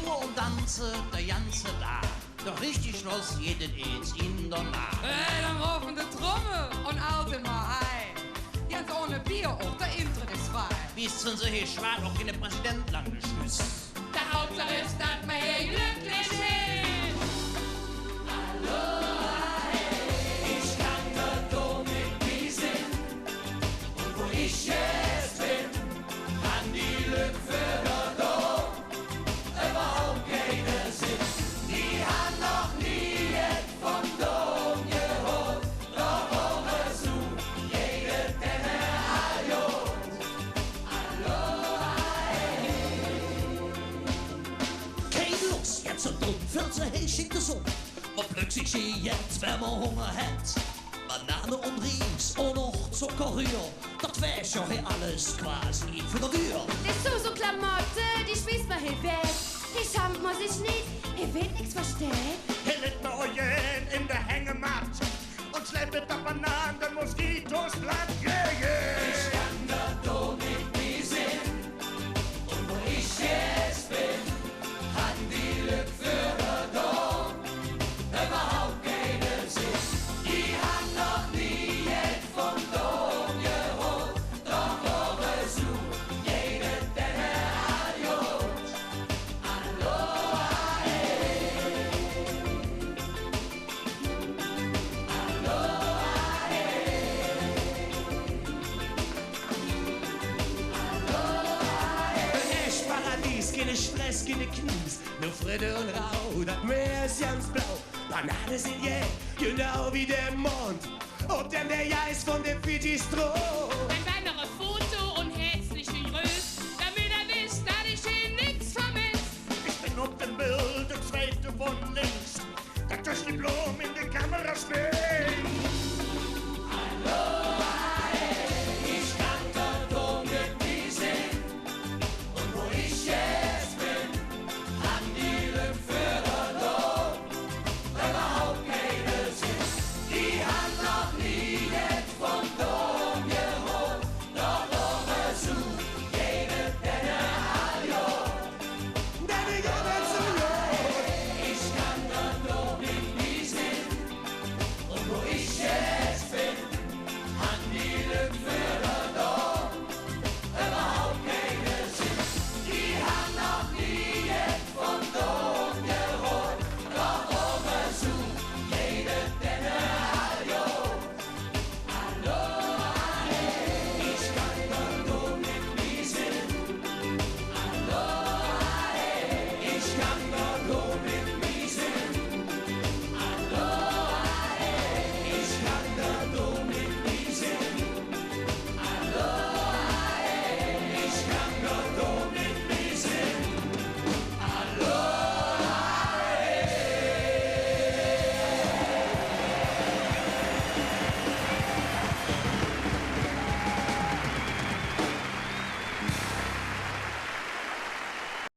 Singe und tanze der ganze Tag. Doch richtig Schluss jedes jetzt in der Nacht. Dann rufen die Trommel und alte mal ein. Ganz ohne Bier auch, der Intritt ist frei. Bis zu so hier schwarz auch keine Präsident lang geschmiss. Der Hauptsache ist, dass wir hier glücklich sind. Ich kann da doch nicht wie sind. Und wo ich jetzt bin, an die Lück für da überhaupt keine Sinn. Die haben noch nie et von Dom gehört, doch ohne zu jede Denne Aljot. Keine Lust, jetzt so dumm, 14 hey, schickt es um. Man plötzlich jetzt, wenn man Hunger hat. Banane und Ries und noch Zuckerrühr. Das wär schon hier alles quasi für die Tür. Der so Klamotte, die schmeißt man hier weg. Die schämt man sich nicht, hier wird nichts versteckt. Hillet mir euren in der Hängematte und schleppet da Bananen, den Moskitos platt. Yeah, yeah. Ich kann da doch nicht wie sind. Und wo ich jetzt bin, haben die Lück für da überhaupt keinen Sinn. Die haben noch nie et vom Dom gehört, doch ohne zu jede Denne Aljot. Echt Paradies, keine Stress, keine Knies, nur Friede und Rau, das Meer ist ganz blau. Bananen sind genau wie der Mond, ob denn der Eis von der Fiji-Stroh. Ein weiteres Foto und herzliche Grüß, damit wisst, dass ich hier nichts vermiss. Ich bin auf dem Bild, der zweite von links, das durch die Blumen in die Kamera steht.